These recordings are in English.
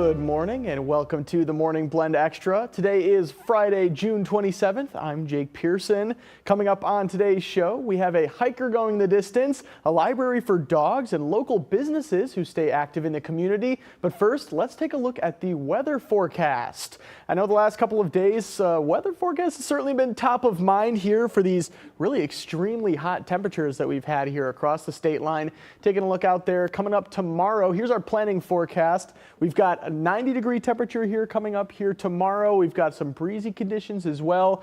Good morning and welcome to the Morning Blend Extra. Today is Friday, June 27th. I'm Jake Pearson. Coming up on today's show, we have a hiker going the distance, a library for dogs, and local businesses who stay active in the community. But first, let's take a look at the weather forecast. I know the last couple of days, weather forecast has certainly been top of mind here for these really extremely hot temperatures that we've had here across the state line. Taking a look out there, coming up tomorrow, here's our planning forecast. We've got a 90-degree temperature here coming up here tomorrow. We've got some breezy conditions as well.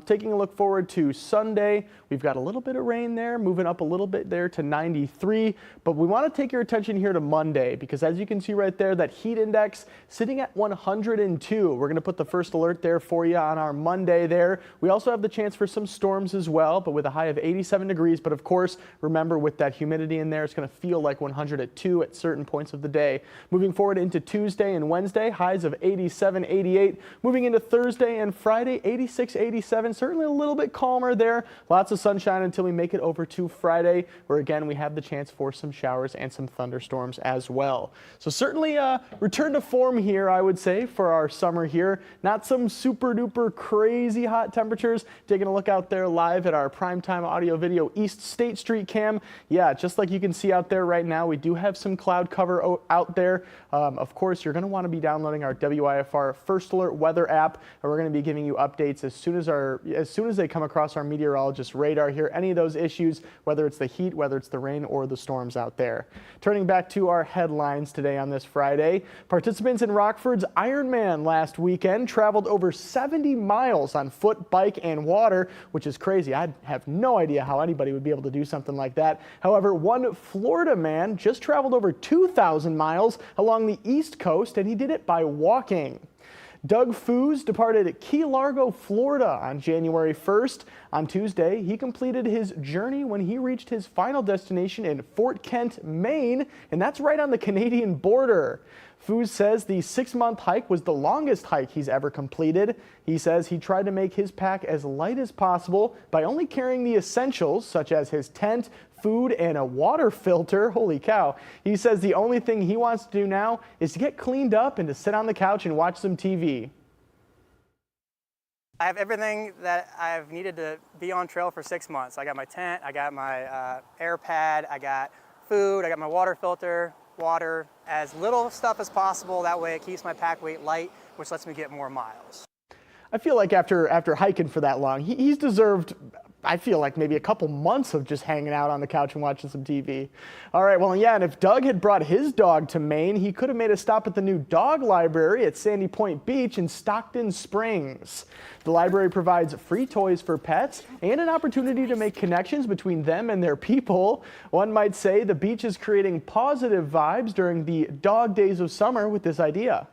Taking a look forward to Sunday, we've got a little bit of rain there, moving up a little bit there to 93. But we want to take your attention here to Monday because as you can see right there, that heat index sitting at 102. We're going to put the first alert there for you on our Monday there. We also have the chance for some storms as well, but with a high of 87 degrees. But of course, remember with that humidity in there, it's going to feel like 102 at certain points of the day. Moving forward into Tuesday and Wednesday, highs of 87, 88. Moving into Thursday and Friday, 86, 87. Certainly a little bit calmer there. Lots of sunshine until we make it over to Friday, where again we have the chance for some showers and some thunderstorms as well. So certainly return to form here, I would say, for our summer here. Not some super duper crazy hot temperatures. Taking a look out there live at our primetime audio video East State Street cam. Yeah, just like you can see out there right now, we do have some cloud cover out there. Of course, you're going to want to be downloading our WIFR First Alert weather app, and we're going to be giving you updates as soon as they come across our meteorologist radar here. Any of those issues, whether it's the heat, whether it's the rain, or the storms out there. Turning back to our headlines today on this Friday, participants in Rockford's Ironman last weekend traveled over 70 miles on foot, bike, and water, which is crazy. I have no idea how anybody would be able to do something like that. However, one Florida man just traveled over 2,000 miles along the East Coast, and he did it by walking. Doug Foos departed Key Largo, Florida on January 1st. On Tuesday, he completed his journey when he reached his final destination in Fort Kent, Maine, and that's right on the Canadian border. Foos says the 6-month hike was the longest hike he's ever completed. He says he tried to make his pack as light as possible by only carrying the essentials such as his tent, food, and a water filter. Holy cow. He says the only thing he wants to do now is to get cleaned up and to sit on the couch and watch some TV. I have everything that I've needed to be on trail for 6 months. I got my tent, I got my air pad, I got food, I got my water filter, water, as little stuff as possible. That way it keeps my pack weight light, which lets me get more miles. I feel like after hiking for that long, he's deserved, I feel like maybe a couple months of just hanging out on the couch and watching some TV. All right, well, yeah, and if Doug had brought his dog to Maine, he could have made a stop at the new dog library at Sandy Point Beach in Stockton Springs. The library provides free toys for pets and an opportunity to make connections between them and their people. One might say the beach is creating positive vibes during the dog days of summer with this idea.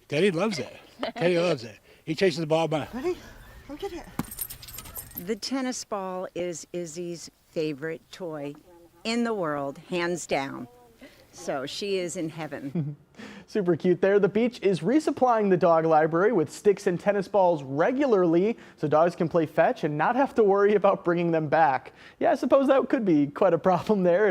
Teddy loves it. Teddy loves it. He chases the ball by. Ready? Come get it. The tennis ball is Izzy's favorite toy in the world, hands down. So she is in heaven. Super cute there. The beach is resupplying the dog library with sticks and tennis balls regularly so dogs can play fetch and not have to worry about bringing them back. Yeah, I suppose that could be quite a problem there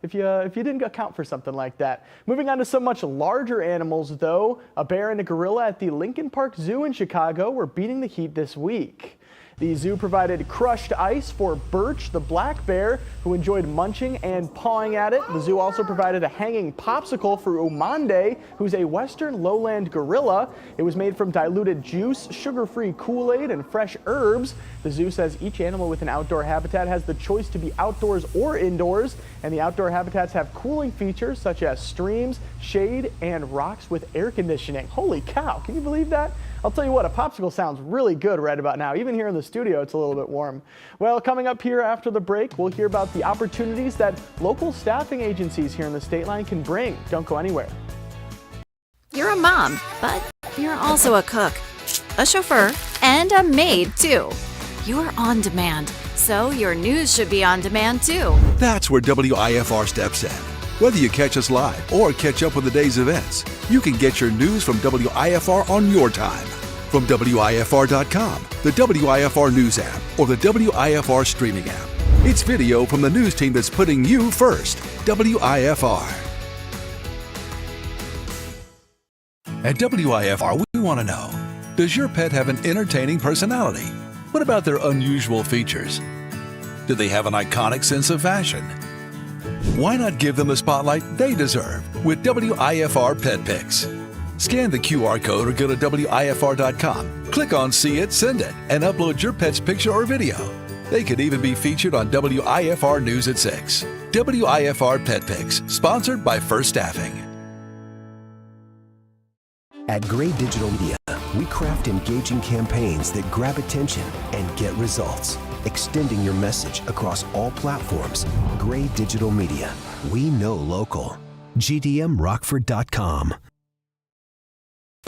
if you didn't account for something like that. Moving on to some much larger animals though, a bear and a gorilla at the Lincoln Park Zoo in Chicago were beating the heat this week. The zoo provided crushed ice for Birch, the black bear, who enjoyed munching and pawing at it. The zoo also provided a hanging popsicle for Umande, who's a western lowland gorilla. It was made from diluted juice, sugar-free Kool-Aid, and fresh herbs. The zoo says each animal with an outdoor habitat has the choice to be outdoors or indoors, and the outdoor habitats have cooling features such as streams, shade, and rocks with air conditioning. Holy cow, can you believe that? I'll tell you what, a popsicle sounds really good right about now. Even here in the studio, it's a little bit warm. Well, coming up here after the break, we'll hear about the opportunities that local staffing agencies here in the state line can bring. Don't go anywhere. You're a mom, but you're also a cook, a chauffeur, and a maid, too. You're on demand, so your news should be on demand, too. That's where WIFR steps in. Whether you catch us live or catch up with the day's events, you can get your news from WIFR on your time. From WIFR.com, the WIFR News app, or the WIFR streaming app. It's video from the news team that's putting you first. WIFR. At WIFR, we want to know, does your pet have an entertaining personality? What about their unusual features? Do they have an iconic sense of fashion? Why not give them the spotlight they deserve with WIFR Pet Picks? Scan the QR code or go to WIFR.com. Click on See It, Send It, and upload your pet's picture or video. They could even be featured on WIFR News at 6. WIFR Pet Picks, sponsored by Furst Staffing. At Gray Digital Media, we craft engaging campaigns that grab attention and get results. Extending your message across all platforms. Gray Digital Media. We know local. GDMRockford.com.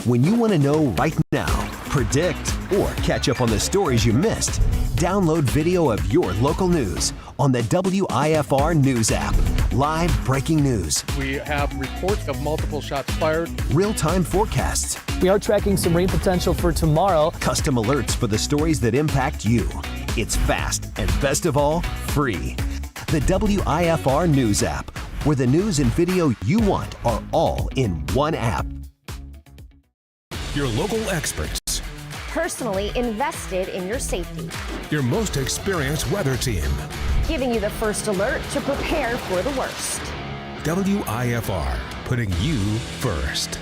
When you want to know right now, predict, or catch up on the stories you missed, download video of your local news on the WIFR News app. Live breaking news. We have reports of multiple shots fired. Real-time forecasts. We are tracking some rain potential for tomorrow. Custom alerts for the stories that impact you. It's fast and, best of all, free. The WIFR News app, where the news and video you want are all in one app. Your local experts. Personally invested in your safety. Your most experienced weather team. Giving you the first alert to prepare for the worst. WIFR, putting you first.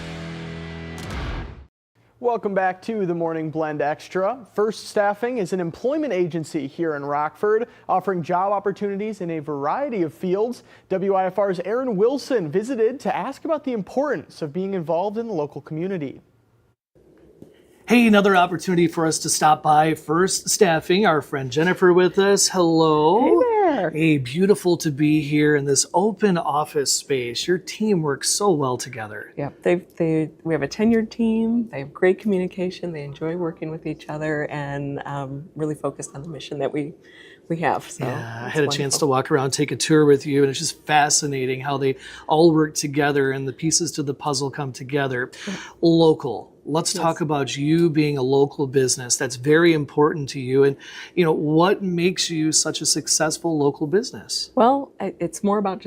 Welcome back to the Morning Blend Extra. Furst Staffing is an employment agency here in Rockford, offering job opportunities in a variety of fields. WIFR's Aaron Wilson visited to ask about the importance of being involved in the local community. Hey, another opportunity for us to stop by Furst Staffing. Our friend Jennifer with us. Hello. Hey there. Hey, beautiful to be here in this open office space. Your team works so well together. Yeah, we have a tenured team. They have great communication. They enjoy working with each other and really focused on the mission that we have. So yeah, I had a chance to walk around, take a tour with you, and it's just fascinating how they all work together and the pieces to the puzzle come together. Local. Let's talk about you being a local business. That's very important to you. And, you know, what makes you such a successful local business? Well, it's more about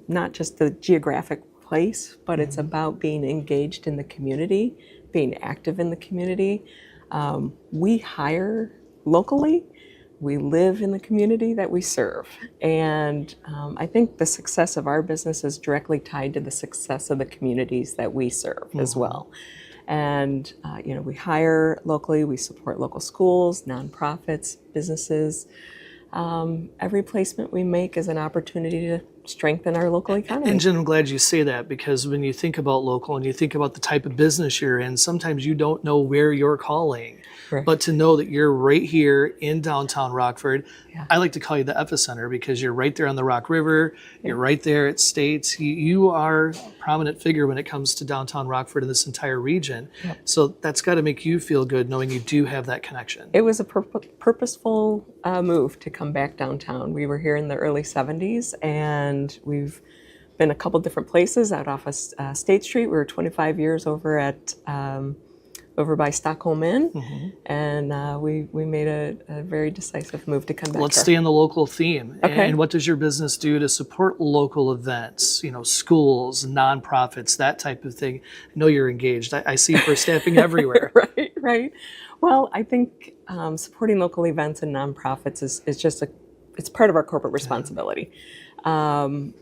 not just the geographic place, but it's about being engaged in the community, being active in the community. We hire locally. We live in the community that we serve. And I think the success of our business is directly tied to the success of the communities that we serve as well. And, we hire locally, we support local schools, nonprofits, businesses. Every placement we make is an opportunity to strengthen our local economy. And Jen, I'm glad you say that, because when you think about local and you think about the type of business you're in, sometimes you don't know where you're calling. Right. But to know that you're right here in downtown Rockford, I like to call you the epicenter because you're right there on the Rock River, you're right there at States. You are a prominent figure when it comes to downtown Rockford and this entire region. So that's got to make you feel good knowing you do have that connection. It was a purposeful move to come back downtown. We were here in the early 70s and we've been a couple different places out off of State Street. We were 25 years over at over by Stockholm Inn, and we made a very decisive move to come back. Let's stay on the local theme. Okay. And what does your business do to support local events, schools, nonprofits, that type of thing? I know you're engaged. I see Furst Staffing everywhere. Right. Well, I think supporting local events and nonprofits is just it's part of our corporate responsibility.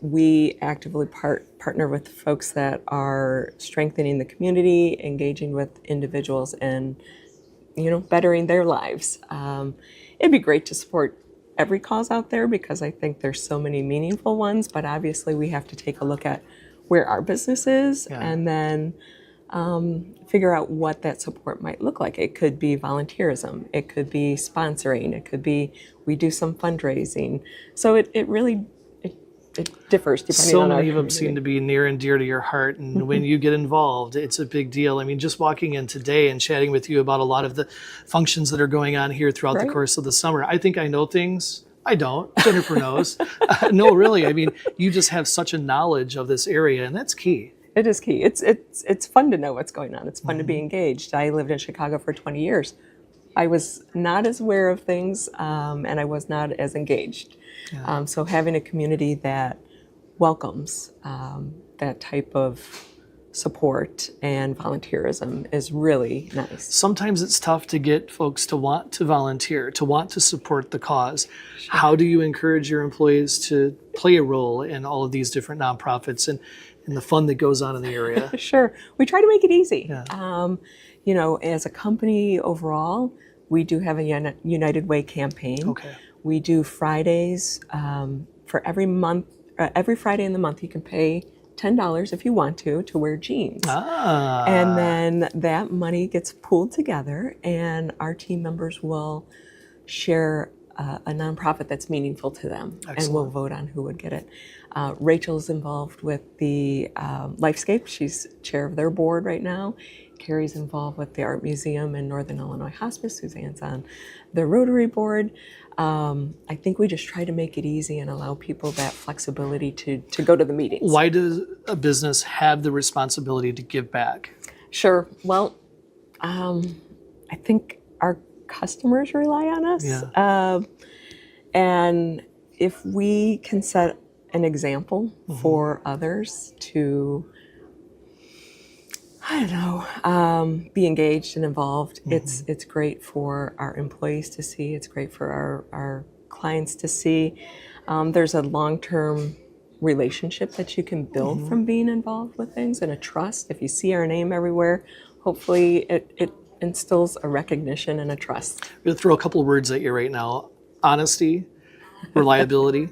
We actively partner with folks that are strengthening the community, engaging with individuals, and bettering their lives. It'd be great to support every cause out there because I think there's so many meaningful ones. But obviously, we have to take a look at where our business is, and then figure out what that support might look like. It could be volunteerism. It could be sponsoring. It could be we do some fundraising. So it really differs depending on our community. So many of them seem to be near and dear to your heart, and when you get involved, it's a big deal. I mean, just walking in today and chatting with you about a lot of the functions that are going on here throughout the course of the summer, I think I know things. I don't. Jennifer knows. No, really. I mean, you just have such a knowledge of this area, and that's key. It is key. It's fun to know what's going on. It's fun to be engaged. I lived in Chicago for 20 years. I was not as aware of things, and I was not as engaged. So having a community that welcomes that type of support and volunteerism is really nice. Sometimes it's tough to get folks to want to volunteer, to want to support the cause. How do you encourage your employees to play a role in all of these different nonprofits and the fun that goes on in the area? Sure. We try to make it easy. Yeah. You know, as a company overall, we do have a United Way campaign. Okay. We do Fridays for every month. Every Friday in the month, you can pay $10 if you want to wear jeans. And then that money gets pooled together and our team members will share a nonprofit that's meaningful to them. Excellent. And we'll vote on who would get it. Rachel's involved with the Lifescape. She's chair of their board right now. Carrie's involved with the Art Museum and Northern Illinois Hospice. Suzanne's on the Rotary Board. I think we just try to make it easy and allow people that flexibility to go to the meetings. Why does a business have the responsibility to give back? Sure. Well, I think our customers rely on us. Yeah. And if we can set an example for others to, I don't know, be engaged and involved, it's great for our employees to see. It's great for our clients to see. There's a long-term relationship that you can build from being involved with things and a trust. If you see our name everywhere, hopefully it instills a recognition and a trust. I'm going to throw a couple of words at you right now. Honesty, reliability,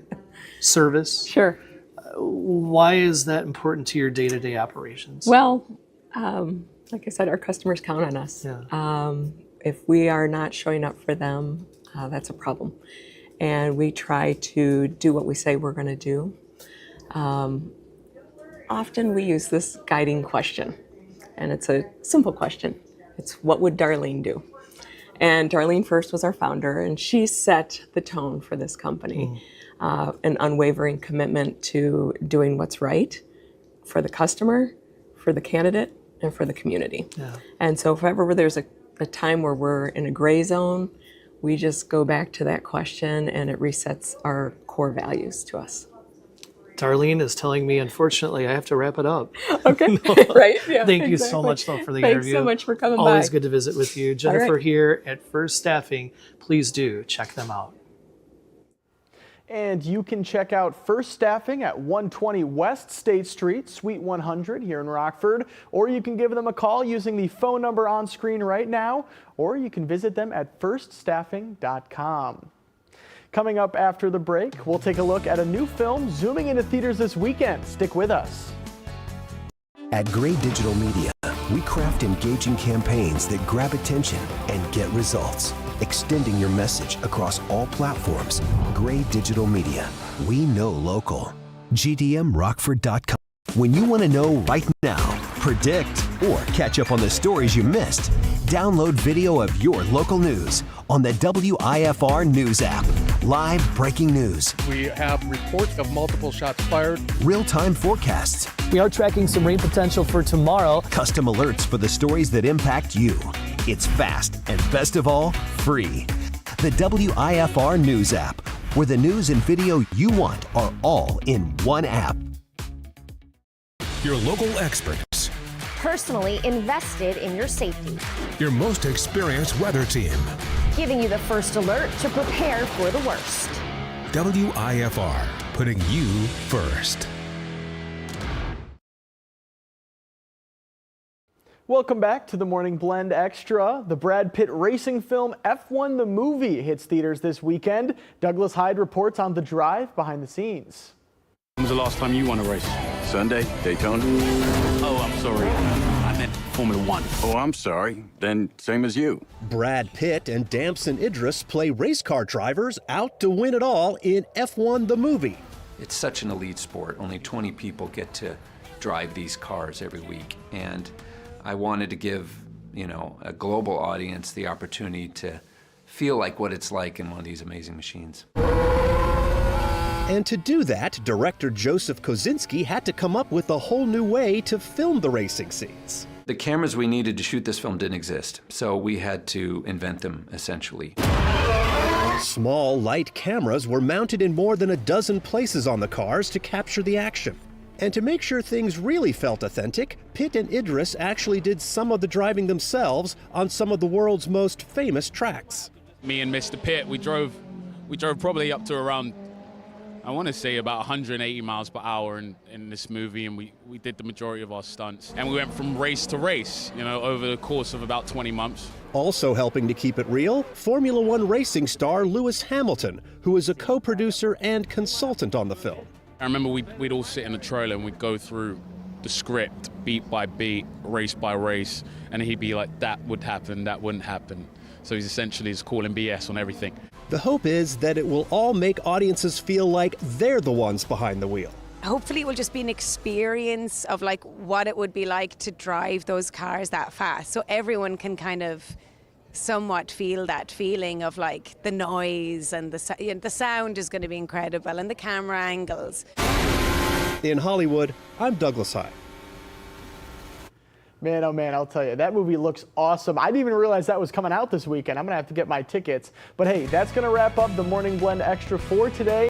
service. Sure. Why is that important to your day-to-day operations? Well, like I said, our customers count on us. Yeah. If we are not showing up for them, that's a problem. And we try to do what we say we're going to do. Often we use this guiding question, and it's a simple question. It's, what would Darlene do? And Darlene Furst was our founder, and she set the tone for this company. An unwavering commitment to doing what's right for the customer, for the candidate, and for the community. Yeah. And so if ever there's a time where we're in a gray zone, we just go back to that question and it resets our core values to us. Darlene is telling me, unfortunately, I have to wrap it up. Okay, right? Yeah, Thank you so much, though, for the Thanks interview. so much for coming by. Always good to visit with you. Jennifer right. here at Furst Staffing. Please do check them out. And you can check out Furst Staffing at 120 West State Street, Suite 100 here in Rockford, or you can give them a call using the phone number on screen right now, or you can visit them at firststaffing.com. Coming up after the break, we'll take a look at a new film zooming into theaters this weekend. Stick with us. At Gray Digital Media, we craft engaging campaigns that grab attention and get results. Extending your message across all platforms. Gray Digital Media. We know local. GDMRockford.com. When you want to know right now, predict, or catch up on the stories you missed, download video of your local news on the WIFR News app. Live breaking news. We have reports of multiple shots fired. Real-time forecasts. We are tracking some rain potential for tomorrow. Custom alerts for the stories that impact you. It's fast and, best of all, free. The WIFR News app, where the news and video you want are all in one app. Your local experts. Personally invested in your safety. Your most experienced weather team. Giving you the first alert to prepare for the worst. WIFR, putting you first. Welcome back to the Morning Blend Extra. The Brad Pitt racing film F1 the Movie hits theaters this weekend. Douglas Hyde reports on the drive behind the scenes. When was the last time you won a race? Sunday, Daytona. Oh, I'm sorry. I meant Formula One. Oh, I'm sorry. Then same as you. Brad Pitt and Damson Idris play race car drivers out to win it all in F1 the Movie. It's such an elite sport. Only 20 people get to drive these cars every week. And I wanted to give, a global audience the opportunity to feel like what it's like in one of these amazing machines. And to do that, director Joseph Kosinski had to come up with a whole new way to film the racing scenes. The cameras we needed to shoot this film didn't exist, so we had to invent them, essentially. Small, light cameras were mounted in more than a dozen places on the cars to capture the action. And to make sure things really felt authentic, Pitt and Idris actually did some of the driving themselves on some of the world's most famous tracks. Me and Mr. Pitt, we drove probably up to around, I want to say about 180 miles per hour in this movie, and we did the majority of our stunts. And we went from race to race, over the course of about 20 months. Also helping to keep it real, Formula One racing star Lewis Hamilton, who is a co-producer and consultant on the film. I remember we'd all sit in the trailer and we'd go through the script beat by beat, race by race, and he'd be like, that would happen, that wouldn't happen. So he's essentially calling BS on everything. The hope is that it will all make audiences feel like they're the ones behind the wheel. Hopefully it will just be an experience of like what it would be like to drive those cars that fast. So everyone can kind of somewhat feel that feeling of like the noise and the sound is going to be incredible and the camera angles. In Hollywood, I'm Douglas Hyde. Man, oh man, I'll tell you, that movie looks awesome. I didn't even realize that was coming out this weekend. I'm going to have to get my tickets. But hey, that's going to wrap up the Morning Blend Extra for today.